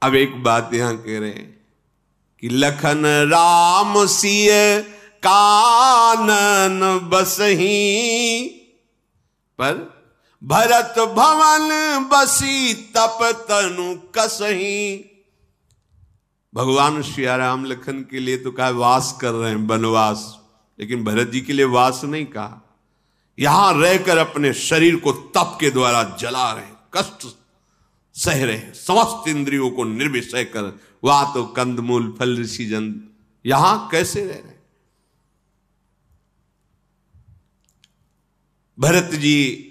अब एक बात यहां कह रहे हैं कि लखन राम सिय कानन बसही, पर भरत भवन बसी तप तनु कसही। भगवान श्री राम लखन के लिए तो कहा वास कर रहे हैं, वनवास, लेकिन भरत जी के लिए वास नहीं कहा। यहां रहकर अपने शरीर को तप के द्वारा जला रहे, कष्ट सह रहे, समस्त इंद्रियों को निर्विषय कर। वहां तो कंदमूल फल ऋषि जन, यहां कैसे रह रहे? भरत जी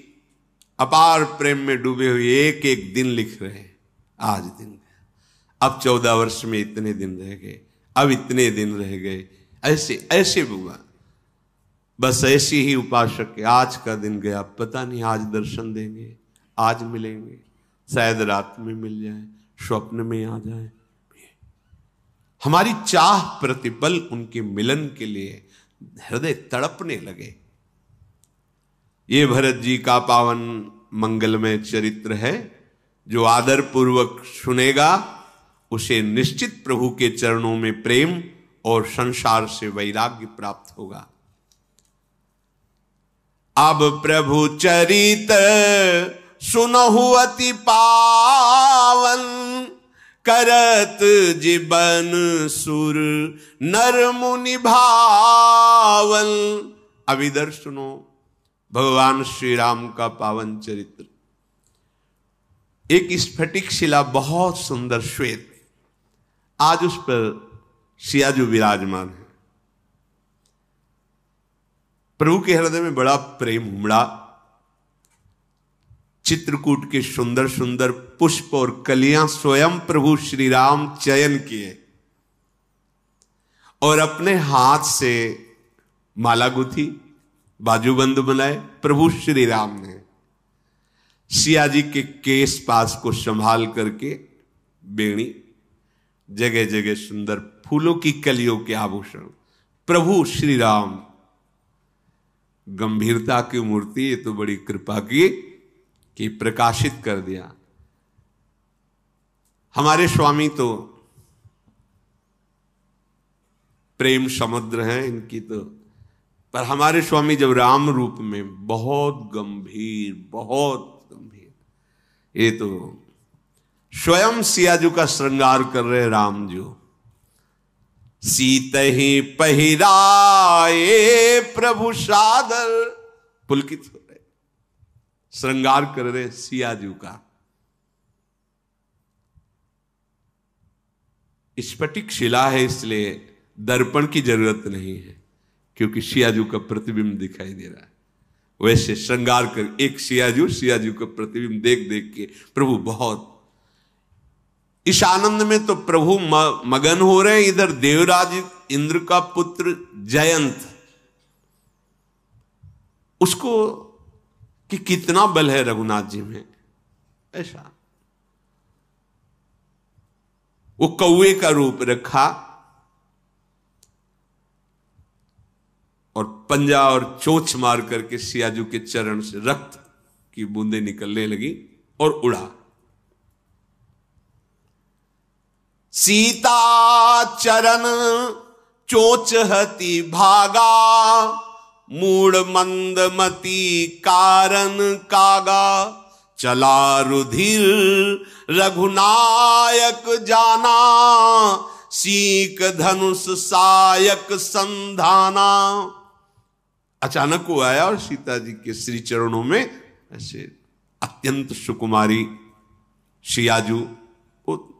अपार प्रेम में डूबे हुए एक एक दिन लिख रहे हैं। आज दिन गया, अब 14 वर्ष में इतने दिन रह गए, अब इतने दिन रह गए, ऐसे ऐसे भगवान बस ऐसी ही उपासक के आज का दिन गया, पता नहीं आज दर्शन देंगे, आज मिलेंगे, शायद रात में मिल जाए, स्वप्न में आ जाए। हमारी चाह प्रतिपल उनके मिलन के लिए हृदय तड़पने लगे। ये भरत जी का पावन मंगलमय चरित्र है। जो आदर पूर्वक सुनेगा उसे निश्चित प्रभु के चरणों में प्रेम और संसार से वैराग्य प्राप्त होगा। अब प्रभु चरित सुनहु अति पावन, करत जीवन सुर नर मुनि भावन। अब इधर सुनो भगवान श्री राम का पावन चरित्र। एक स्फटिक शिला बहुत सुंदर श्वेत, आज उस पर सियाजू विराजमान है। प्रभु के हृदय में बड़ा प्रेम उमड़ा। चित्रकूट के सुंदर सुंदर पुष्प और कलियां स्वयं प्रभु श्री राम चयन किए और अपने हाथ से माला गुथी, बाजूबंद बनाए। प्रभु श्री राम ने सिया जी के केस पास को संभाल करके बेणी, जगह जगह सुंदर फूलों की कलियों के आभूषण। प्रभु श्री राम गंभीरता की मूर्ति, ये तो बड़ी कृपा की कि प्रकाशित कर दिया। हमारे स्वामी तो प्रेम समुद्र हैं इनकी तो, पर हमारे स्वामी जब राम रूप में बहुत गंभीर, बहुत गंभीर, ये तो स्वयं सियाजू का श्रृंगार कर रहे राम जो। सीत ही पहिराए प्रभु सादर, पुलकित हो रहे, श्रृंगार कर रहे सियाजू का। स्फटिक शिला है इसलिए दर्पण की जरूरत नहीं है, क्योंकि सियाजू का प्रतिबिंब दिखाई दे रहा है। वैसे श्रृंगार कर एक सियाजू का प्रतिबिंब देख देख के प्रभु बहुत इस आनंद में तो प्रभु मगन हो रहे हैं। इधर देवराज इंद्र का पुत्र जयंत, उसको कि कितना बल है रघुनाथ जी में, ऐसा वो कौवे का रूप रखा और पंजा और चोंच मार करके सियाजू के चरण से रक्त की बूंदें निकलने लगी और उड़ा। सीता चरण चोच हति भागा, मूड मंदमती कारण कागा। चला रुधिर रघुनायक जाना, सीक धनुष सायक संधाना। अचानक वो आया और सीता जी के श्री चरणों में ऐसे अत्यंत सुकुमारी सियाजू,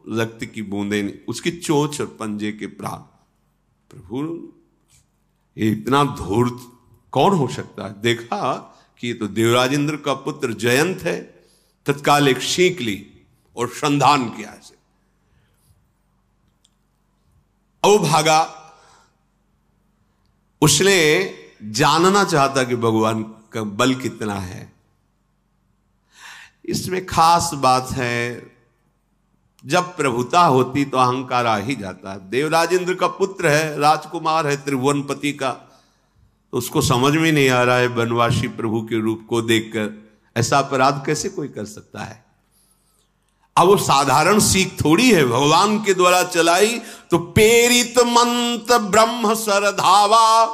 रक्त की बूंदें, उसकी चोंच और पंजे के प्राण। प्रभु ये इतना धूर्त कौन हो सकता है? देखा कि ये तो देवराजेंद्र का पुत्र जयंत है। तत्काल एक सीख ली और संधान किया ऐसे। अब भागा, उसने जानना चाहता कि भगवान का बल कितना है। इसमें खास बात है, जब प्रभुता होती तो अहंकार आ ही जाता है। देवराजेंद्र का पुत्र है, राजकुमार है त्रिभुवनपति का, तो उसको समझ में नहीं आ रहा है बनवासी प्रभु के रूप को देखकर ऐसा अपराध कैसे कोई कर सकता है। अब वो साधारण सीख थोड़ी है, भगवान के द्वारा चलाई तो पेरित मंत्र ब्रह्म सर धावा,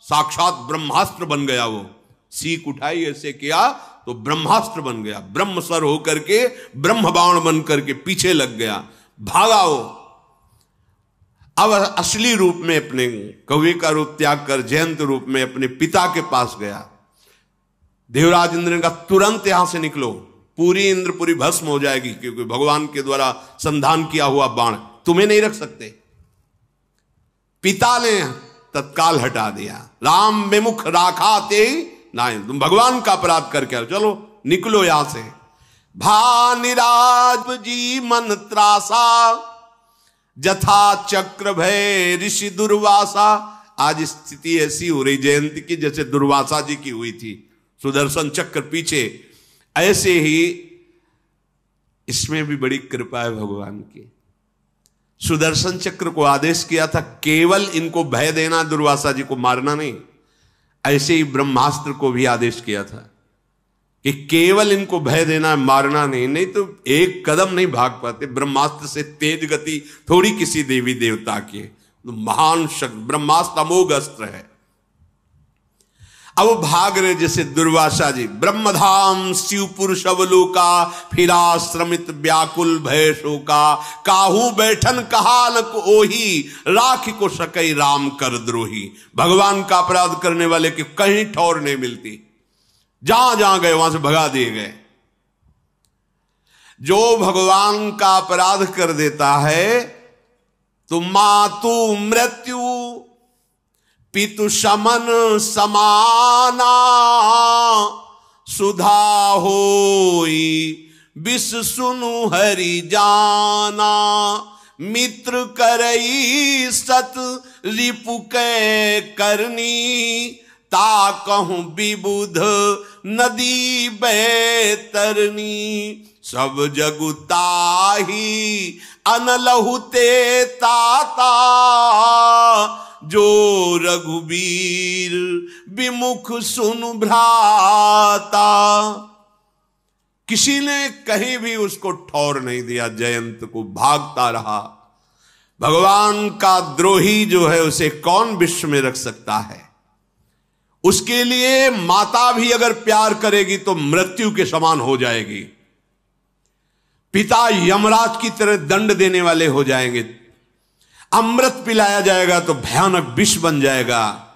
साक्षात ब्रह्मास्त्र बन गया। वो सीख उठाई, ऐसे किया तो ब्रह्मास्त्र बन गया, ब्रह्म सर होकर के ब्रह्म बाण बन करके पीछे लग गया, भागा वो। अब असली रूप में अपने कौवे का रूप त्याग कर जयंत रूप में अपने पिता के पास गया। देवराज इंद्र ने कहा तुरंत यहां से निकलो, पूरी इंद्रपुरी भस्म हो जाएगी, क्योंकि भगवान के द्वारा संधान किया हुआ बाण तुम्हें नहीं रख सकते। पिता ने तत्काल हटा दिया, राम विमुख राखा ते नहीं, तुम भगवान का अपराध करके आओ, चलो निकलो यहां से। भानिराज जी मन त्रासा जथा चक्र भय ऋषि दुर्वासा। आज स्थिति ऐसी हो रही जयंती की जैसे दुर्वासा जी की हुई थी, सुदर्शन चक्र पीछे, ऐसे ही इसमें भी बड़ी कृपा है भगवान की। सुदर्शन चक्र को आदेश किया था केवल इनको भय देना, दुर्वासा जी को मारना नहीं। ऐसे ही ब्रह्मास्त्र को भी आदेश किया था कि केवल इनको भय देना, मारना नहीं, नहीं तो एक कदम नहीं भाग पाते। ब्रह्मास्त्र से तेज गति थोड़ी किसी देवी देवता की, तो महान शक्ति, ब्रह्मास्त्र अमोघ अस्त्र है। अब वो भाग रहे जैसे दुर्वासा जी, ब्रह्मधाम शिवपुर शवलोका फिरा श्रमित व्याकुल भय शोका, काहू बैठन कहा न को ओही राख को सकई राम कर द्रोही। भगवान का अपराध करने वाले की कहीं ठौर नहीं मिलती, जहां जहां गए वहां से भगा दिए गए। जो भगवान का अपराध कर देता है तो मातु मृत्यु पितु समन समाना, सुधा होई विष सुनु हरि जाना, मित्र करई सत रिपु कै करनी, ता कहूं विबुध नदी बैतरनी, सब जगुताही अनलहुते ताता, जो रघुबीर विमुख सुन भ्राता। किसी ने कहीं भी उसको ठौर नहीं दिया, जयंत को भागता रहा। भगवान का द्रोही जो है उसे कौन विश्व में रख सकता है। उसके लिए माता भी अगर प्यार करेगी तो मृत्यु के समान हो जाएगी, पिता यमराज की तरह दंड देने वाले हो जाएंगे, अमृत पिलाया जाएगा तो भयानक विष बन जाएगा,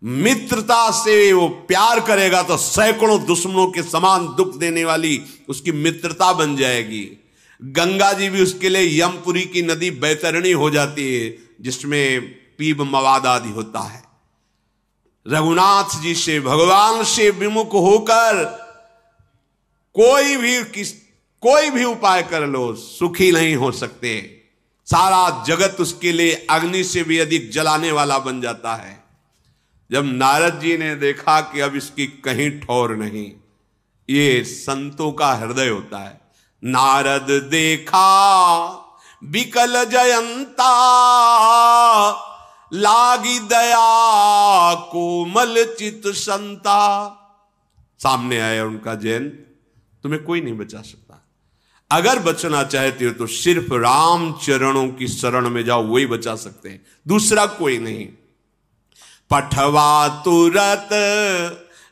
मित्रता से वो प्यार करेगा तो सैकड़ों दुश्मनों के समान दुख देने वाली उसकी मित्रता बन जाएगी। गंगा जी भी उसके लिए यमपुरी की नदी बैतरणी हो जाती है, जिसमें पीप मवाद आदि होता है। रघुनाथ जी से, भगवान से विमुख होकर कोई भी उपाय कर लो, सुखी नहीं हो सकते। सारा जगत उसके लिए अग्नि से भी अधिक जलाने वाला बन जाता है। जब नारद जी ने देखा कि अब इसकी कहीं ठौर नहीं, ये संतों का हृदय होता है। नारद देखा विकल जयंता, लागी दया कोमल चित संता। सामने आया उनका जयंत, तुम्हें कोई नहीं बचा सकता। अगर बचना चाहते हो तो सिर्फ राम चरणों की शरण में जाओ, वही बचा सकते हैं, दूसरा कोई नहीं। पठवा तुरत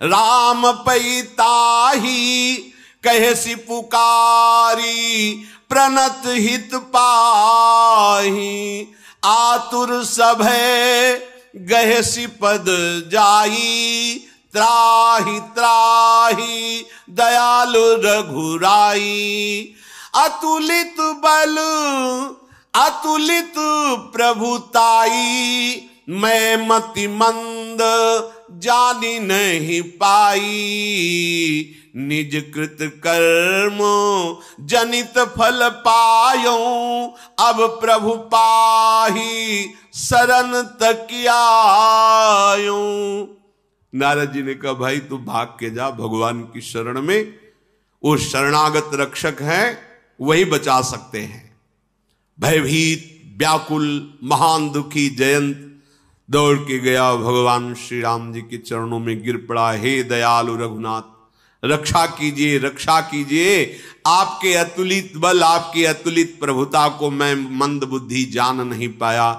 राम पैताही, कहसी पुकारी प्रणत हित पाही, आतुर सभय गहसी पद जाई, त्राही त्राही दयालु रघुराई। अतुलित बल अतुलित प्रभुताई, मैं मति मंद जानी नहीं पाई, निज कृत कर्म जनित फल पायो, अब प्रभु पाही शरण तकियायो। नारद जी ने कहा भाई तू भाग के जा भगवान की शरण में, वो शरणागत रक्षक हैं, वही बचा सकते हैं। भयभीत व्याकुल महान दुखी जयंत दौड़ के गया, भगवान श्री राम जी के चरणों में गिर पड़ा। हे दयालु रघुनाथ, रक्षा कीजिए, रक्षा कीजिए। आपके अतुलित बल, आपकी अतुलित प्रभुता को मैं मंद बुद्धि जान नहीं पाया।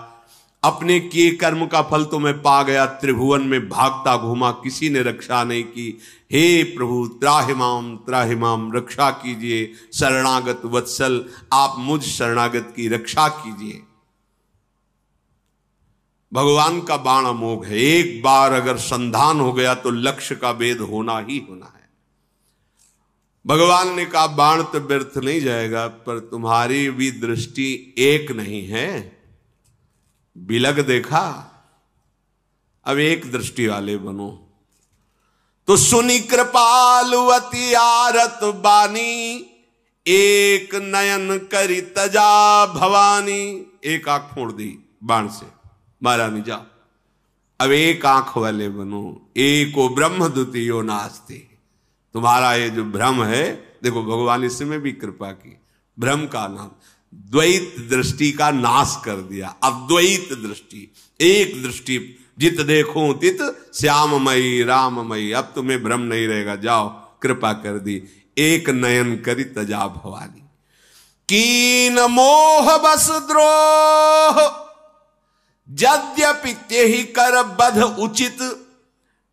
अपने किए कर्म का फल तो मैं पा गया, त्रिभुवन में भागता घूमा, किसी ने रक्षा नहीं की। हे प्रभु त्राहि माम, रक्षा कीजिए। शरणागत वत्सल, आप मुझ शरणागत की रक्षा कीजिए। भगवान का बाण अमोघ है, एक बार अगर संधान हो गया तो लक्ष्य का भेद होना ही होना है। भगवान ने कहा बाण तो व्यर्थ नहीं जाएगा, पर तुम्हारी भी दृष्टि एक नहीं है। बिलग देखा, अब एक दृष्टि वाले बनो। तो सुनी कृपालु अति आरत बानी, एक नयन करी तजा भवानी। एक आंख फोड़ दी बाण से, महारानी जा। अब एक आंख वाले बनो। एको ब्रह्म द्वितीयो नास्ति। तुम्हारा ये जो भ्रम है, देखो भगवान इसमें भी कृपा की। भ्रम का नाम, द्वैत दृष्टि का नाश कर दिया। अद्वैत दृष्टि, एक दृष्टि, जित देखो तित श्याममयी राममयी। अब तुम्हें भ्रम नहीं रहेगा, जाओ, कृपा कर दी। एक नयन करी तजा भवानी, कीन मोह बस द्रोह, यद्यपि तेहि कर बध उचित।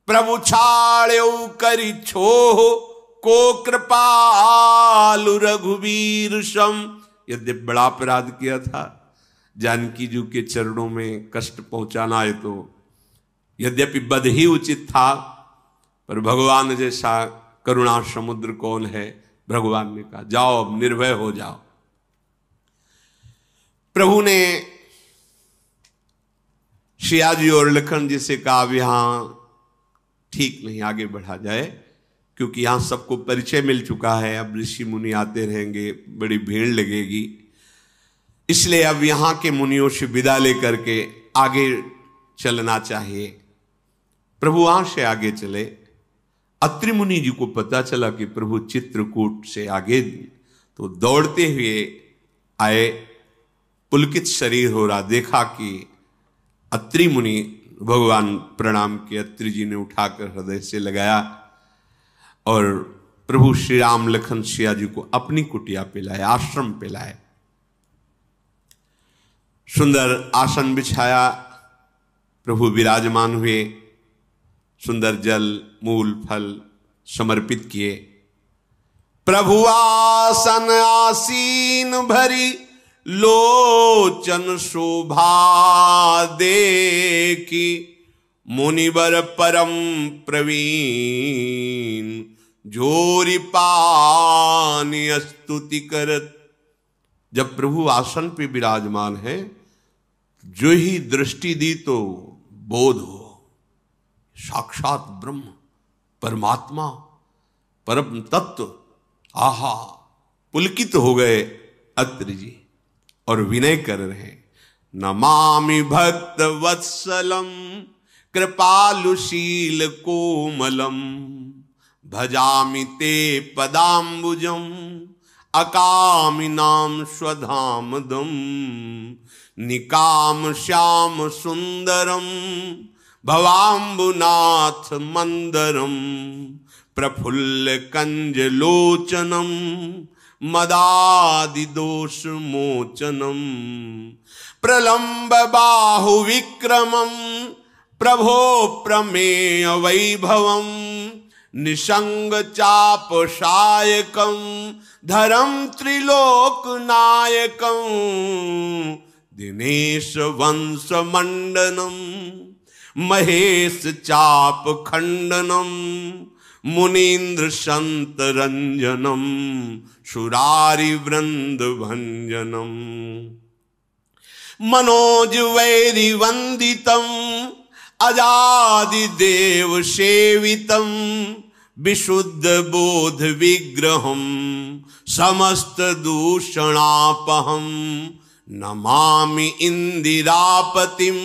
प्रभु छाड़्यो करी छोह, को कृपालु रघुवीर सम। यद्यपि बड़ा अपराध किया था, जानकी जी के चरणों में कष्ट पहुंचाना है, तो यद्यपि बध ही उचित था, पर भगवान जैसा करुणा समुद्र कौन है। भगवान ने कहा जाओ, अब निर्भय हो जाओ। प्रभु ने सिया जी और लखन जी से कहा अब यहां ठीक नहीं आगे बढ़ा जाए, क्योंकि यहां सबको परिचय मिल चुका है। अब ऋषि मुनि आते रहेंगे, बड़ी भीड़ लगेगी, इसलिए अब यहां के मुनियों से विदा लेकर के आगे चलना चाहिए। प्रभु वहां से आगे चले। अत्रि मुनि जी को पता चला कि प्रभु चित्रकूट से आगे, तो दौड़ते हुए आए। पुलकित शरीर हो रहा, देखा कि अत्रि मुनि, भगवान प्रणाम किए। अत्रि जी ने उठाकर हृदय से लगाया और प्रभु श्री राम लखन सिया जी को अपनी कुटिया पे लाए, आश्रम पे लाए। सुंदर आसन बिछाया, प्रभु विराजमान हुए। सुंदर जल मूल फल समर्पित किए। प्रभु आसन आसीन भरी, लोचन शोभा देखी। मुनिवर परम प्रवीण, जोरी पानी स्तुति करत। जब प्रभु आसन पे विराजमान है, जो ही दृष्टि दी तो बोध हो साक्षात ब्रह्म, परमात्मा, परम तत्व। आहा, पुलकित हो गए अत्रि जी और विनय कर रहे हैं। नमामि भक्त वत्सलम, कृपालुशील कोमलम। भजामि ते पदाम्बुजम, अकामिनाम स्वधामदम। निकाम श्याम सुंदरम, भवाम्बुनाथ मंदरम। प्रफुल्ल कंज लोचनम, मदादि दोष मोचनम। प्रलंब बाहु विक्रमम, प्रभो प्रमेय वैभवम। निसंग चाप शायकम, धरम त्रिलोक नायकम। दिनेश वंश मंडनम, महेश चाप खंडनम। मुनीन्द्र संत रंजनम, सुरारि वृंद भंजनम। मनोज वैरि वंदितम, अजादि देव सेवितम। विशुद्ध बोध विग्रहम, समस्त दूषणापहम। नमामि इंदिरापतिम,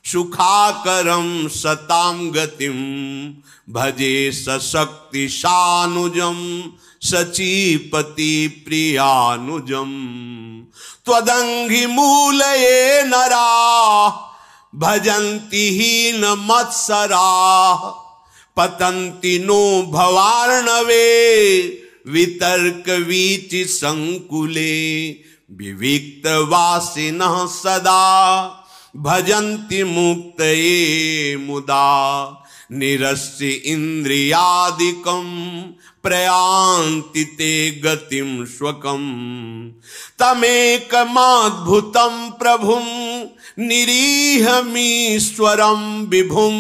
सुखाकरम सताम गतिम। भजे सशक्ति शानुजम, सचीपति प्रियानुजम। त्वदंघि मूलये नरा, भजन्ति हीन मत्सरा। पतंति नो भवार्णवे वितर्क वीचि संकुले विविक्त वासिनः सदा भजन्ति मुक्तये मुदा निरस्य इंद्रियादिकं प्रयान्ति ते गतिं स्वकं तमेकमाद्भुतं प्रभुं निरीहमीश्वरं विभुं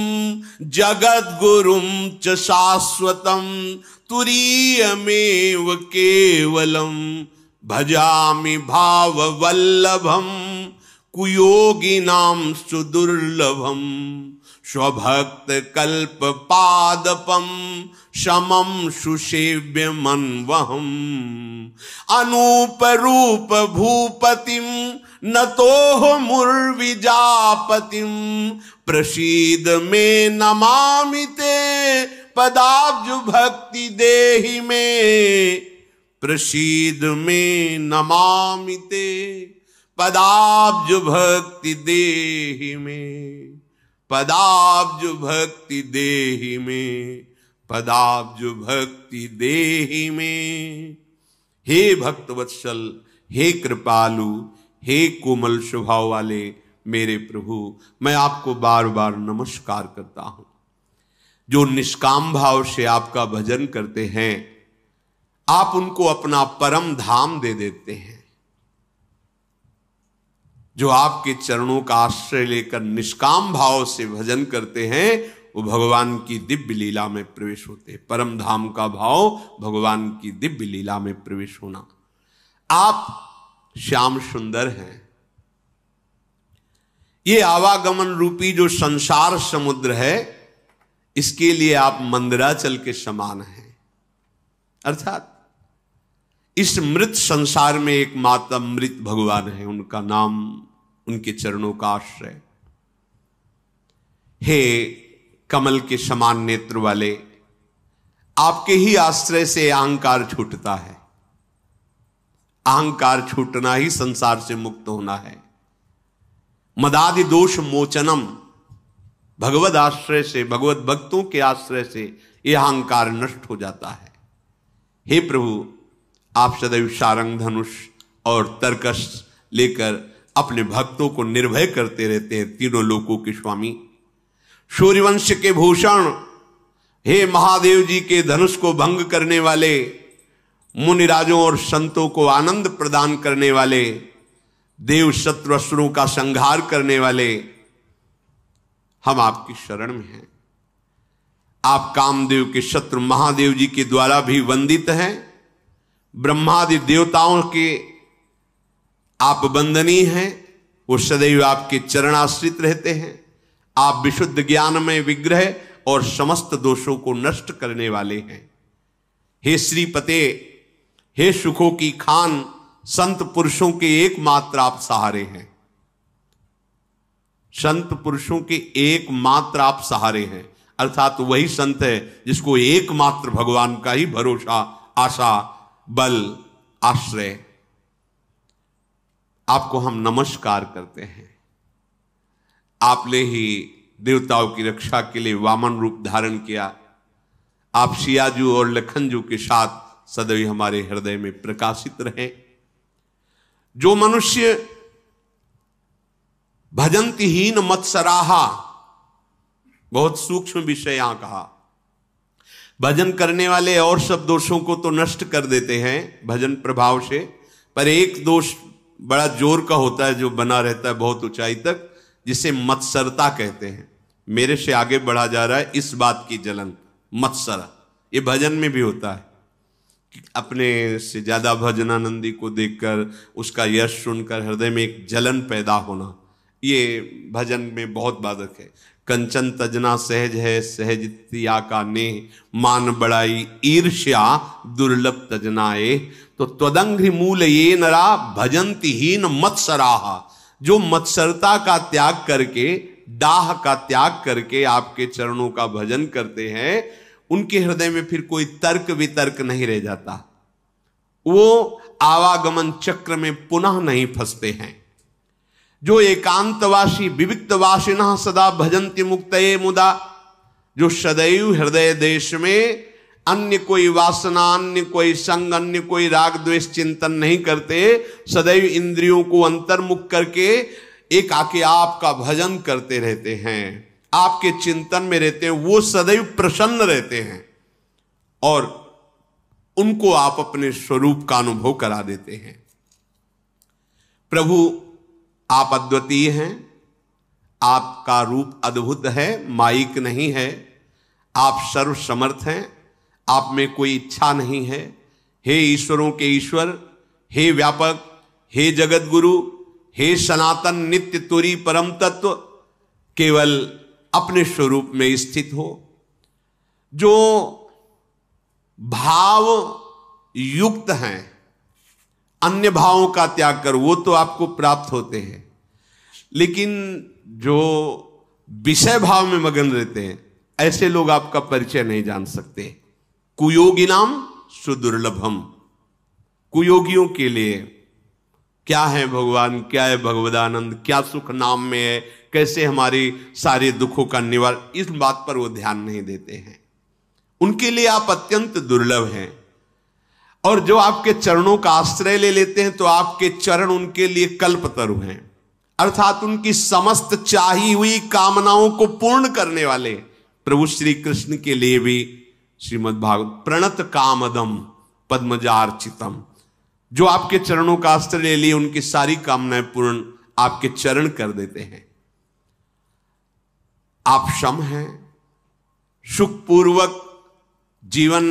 जगद्गुरुं च शाश्वतं तुरीयमेव केवलं भजामि भाववल्लभं कुयोगिनां सुदुर्लभं स्वभक्त कल्प पादपम समम सुसेव्यमन्वहम् अनूप रूप भूपतिम नतोह मुर्विजापतिम प्रसीद में नमामि ते पदाब्ज भक्ति देहि में प्रसीद में नमामि ते पदाब्ज भक्ति देहि में पदाब्ज भक्ति देहि में पदाब्ज भक्ति देहि में। हे भक्तवत्सल, हे कृपालु, हे कोमल स्वभाव वाले मेरे प्रभु, मैं आपको बार बार नमस्कार करता हूं। जो निष्काम भाव से आपका भजन करते हैं, आप उनको अपना परम धाम दे देते हैं। जो आपके चरणों का आश्रय लेकर निष्काम भाव से भजन करते हैं, वो भगवान की दिव्य लीला में प्रवेश होते हैं। परम धाम का भाव भगवान की दिव्य लीला में प्रवेश होना। आप श्याम सुंदर हैं। ये आवागमन रूपी जो संसार समुद्र है, इसके लिए आप मंदराचल के समान हैं। अर्थात इस मृत संसार में एकमात्र अमृत भगवान है, उनका नाम, उनके चरणों का आश्रय। हे कमल के समान नेत्र वाले, आपके ही आश्रय से अहंकार छूटता है। अहंकार छूटना ही संसार से मुक्त होना है। मदादि दोष मोचनम, भगवद आश्रय से, भगवत भक्तों के आश्रय से यह अहंकार नष्ट हो जाता है। हे प्रभु, आप सदैव सारंग धनुष और तरकश लेकर अपने भक्तों को निर्भय करते रहते हैं। तीनों लोकों के स्वामी, सूर्यवंश के भूषण, हे महादेव जी के धनुष को भंग करने वाले, मुनिराजों और संतों को आनंद प्रदान करने वाले, देव शत्रु असुरों का संहार करने वाले, हम आपकी शरण में हैं। आप कामदेव के शत्रु महादेव जी के द्वारा भी वंदित हैं। ब्रह्मादि देवताओं के आप वंदनीय हैं। वो सदैव आपके चरणाश्रित रहते हैं। आप विशुद्ध ज्ञान में विग्रह और समस्त दोषों को नष्ट करने वाले हैं। हे श्रीपते, हे सुखों की खान, संत पुरुषों के एकमात्र आप सहारे हैं। संत पुरुषों के एकमात्र आप सहारे हैं। अर्थात वही संत है जिसको एकमात्र भगवान का ही भरोसा, आशा, बल, आश्रय। आपको हम नमस्कार करते हैं। आपने ही देवताओं की रक्षा के लिए वामन रूप धारण किया। आप सियाजू और लखनजू के साथ सदैव हमारे हृदय में प्रकाशित रहे। जो मनुष्य भजन्ति हीन मत्सराहा, बहुत सूक्ष्म विषय यहां कहा। भजन करने वाले और सब दोषों को तो नष्ट कर देते हैं भजन प्रभाव से, पर एक दोष बड़ा जोर का होता है जो बना रहता है बहुत ऊंचाई तक, जिसे मत्सरता कहते हैं। मेरे से आगे बढ़ा जा रहा है इस बात की जलन, मत्सर। ये भजन में भी होता है। अपने से ज्यादा भजनानंदी को देखकर, उसका यश सुनकर हृदय में एक जलन पैदा होना, ये भजन में बहुत बाधक है। कंचन तजना सहज है, सहज तिया का ने, मान बड़ाई ईर्ष्या दुर्लभ तजनाए। तो त्वदंघ्रि मूल ये नरा भजन्ति हीन मत्सराहा। जो मत्सरता का त्याग करके, डाह का त्याग करके आपके चरणों का भजन करते हैं, उनके हृदय में फिर कोई तर्क वितर्क नहीं रह जाता। वो आवागमन चक्र में पुनः नहीं फंसते हैं। जो एकांतवासी विविक्तवासिनः सदा भजन्ति मुक्तये मुदा, जो सदैव हृदय देश में अन्य कोई वासना, अन्य कोई संग, अन्य कोई राग द्वेष चिंतन नहीं करते, सदैव इंद्रियों को अंतर्मुख करके एक आके आपका भजन करते रहते हैं, आपके चिंतन में रहते हैं, वो सदैव प्रसन्न रहते हैं और उनको आप अपने स्वरूप का अनुभव करा देते हैं। प्रभु आप अद्वितीय हैं, आपका रूप अद्भुत है, माइक नहीं है, आप सर्व समर्थ हैं, आप में कोई इच्छा नहीं है। हे ईश्वरों के ईश्वर, हे व्यापक, हे जगत गुरु, हे सनातन नित्य तुरी परम तत्व, केवल अपने स्वरूप में स्थित हो। जो भाव युक्त हैं, अन्य भावों का त्याग कर, वो तो आपको प्राप्त होते हैं, लेकिन जो विषय भाव में मगन रहते हैं, ऐसे लोग आपका परिचय नहीं जान सकते। कुयोगिनाम सुदुर्लभम, कुयोगियों के लिए क्या है भगवान, क्या है भगवदानंद, क्या सुख नाम में है, कैसे हमारे सारे दुखों का निवारण, इस बात पर वो ध्यान नहीं देते हैं। उनके लिए आप अत्यंत दुर्लभ हैं। और जो आपके चरणों का आश्रय ले लेते हैं तो आपके चरण उनके लिए कल्पतरु हैं, अर्थात उनकी समस्त चाही हुई कामनाओं को पूर्ण करने वाले प्रभु श्री कृष्ण के लिए भी श्रीमद् भागवत प्रणत कामदम पद्मजार्चितम, जो आपके चरणों का आश्रय ले लिए उनकी सारी कामनाएं पूर्ण आपके चरण कर देते हैं। आप सम हैं, सुखपूर्वक जीवन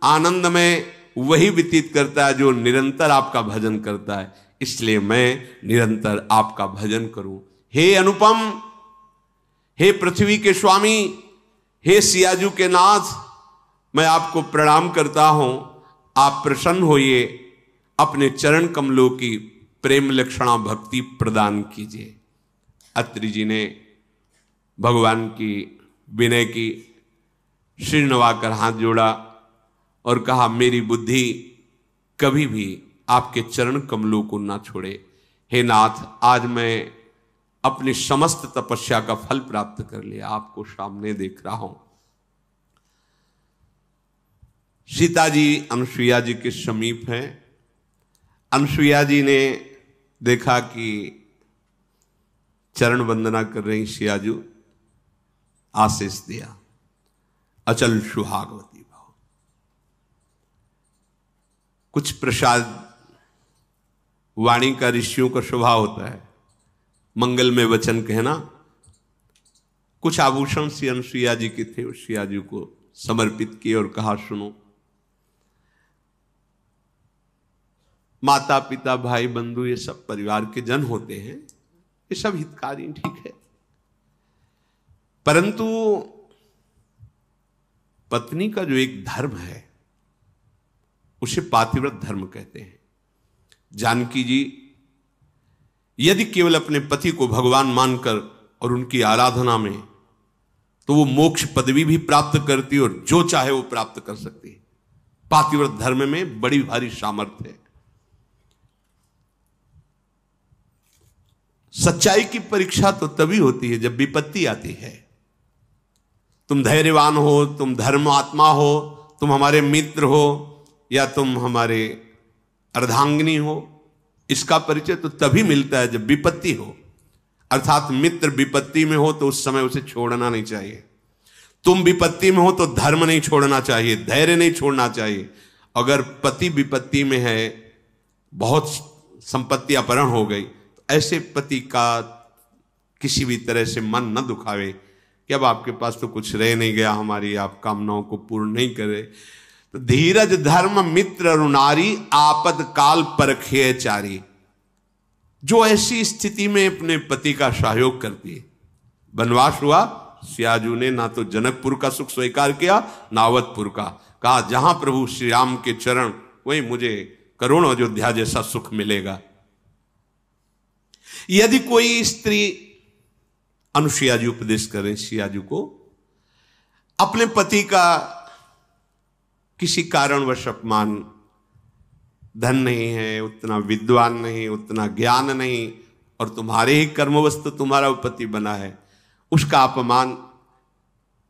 आनंद में वही व्यतीत करता है जो निरंतर आपका भजन करता है, इसलिए मैं निरंतर आपका भजन करूं। हे अनुपम, हे पृथ्वी के स्वामी, हे सियाजू के नाथ, मैं आपको प्रणाम करता हूं। आप प्रसन्न होइए, अपने चरण कमलों की प्रेम लक्षणा भक्ति प्रदान कीजिए। अत्रि जी ने भगवान की विनय की, सिर नवाकर हाथ जोड़ा और कहा, मेरी बुद्धि कभी भी आपके चरण कमलों को ना छोड़े। हे नाथ, आज मैं अपनी समस्त तपस्या का फल प्राप्त कर लिया, आपको सामने देख रहा हूं। सीता जी अनुसुईया जी के समीप हैं। अनुसुईया जी ने देखा कि चरण वंदना कर रही सियाजू, आशीष दिया, अचल सुहागवती भाव। कुछ प्रसाद वाणी का ऋषियों का स्वभाव होता है, मंगल में वचन कहना। कुछ आभूषण श्री अनुसुईया जी के थे, उस सियाजू को समर्पित किए और कहा, सुनो, माता पिता भाई बंधु ये सब परिवार के जन होते हैं, ये सब हितकारी, ठीक है, परंतु पत्नी का जो एक धर्म है उसे पातिव्रत धर्म कहते हैं। जानकी जी यदि केवल अपने पति को भगवान मानकर और उनकी आराधना में, तो वो मोक्ष पदवी भी प्राप्त करती और जो चाहे वो प्राप्त कर सकती है। पातिव्रत धर्म में बड़ी भारी सामर्थ्य है। सच्चाई की परीक्षा तो तभी होती है जब विपत्ति आती है। तुम धैर्यवान हो, तुम धर्म आत्मा हो, तुम हमारे मित्र हो या तुम हमारे अर्धांगिनी हो, इसका परिचय तो तभी मिलता है जब विपत्ति हो। अर्थात मित्र विपत्ति में हो तो उस समय उसे छोड़ना नहीं चाहिए। तुम विपत्ति में हो तो धर्म नहीं छोड़ना चाहिए, धैर्य नहीं छोड़ना चाहिए। अगर पति विपत्ति में है, बहुत संपत्ति अपहरण हो गई, तो ऐसे पति का किसी भी तरह से मन न दुखावे कि अब आपके पास तो कुछ रह नहीं गया, हमारी आप कामनाओं को पूर्ण नहीं करे। तो धीरज धर्म मित्र रुनारी, आपद काल परखे चारी, जो ऐसी स्थिति में अपने पति का सहयोग करती है। वनवास हुआ, सियाजू ने ना तो जनकपुर का सुख स्वीकार किया ना अवधपुर का, कहा जहां प्रभु श्री राम के चरण वहीं मुझे करोड़ों अयोध्या जैसा सुख मिलेगा। यदि कोई स्त्री, अनुसुईया जी उपदेश करें सियाजू को, अपने पति का किसी कारणवश अपमान, धन नहीं है, उतना विद्वान नहीं, उतना ज्ञान नहीं, और तुम्हारे ही कर्मवश तो तुम्हारा पति बना है, उसका अपमान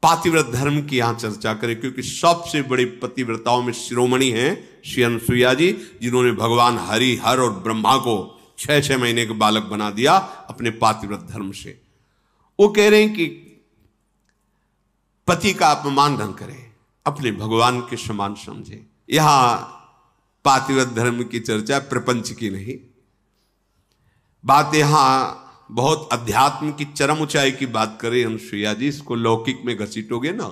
पातिव्रत धर्म की यहां चर्चा करें, क्योंकि सबसे बड़ी पतिव्रताओं में शिरोमणि हैं श्री अनुसुईया जी, जिन्होंने भगवान हरि, हर और ब्रह्मा को 6-6 महीने के बालक बना दिया अपने पातिव्रत धर्म से। वो कह रहे हैं कि पति का अपमान न करें, अपने भगवान के समान समझे। यहां पातिव्रत धर्म की चर्चा प्रपंच की नहीं, बात यहां बहुत अध्यात्म की चरम ऊंचाई की बात करें अनुसुईया जी, इसको लौकिक में घसीटोगे ना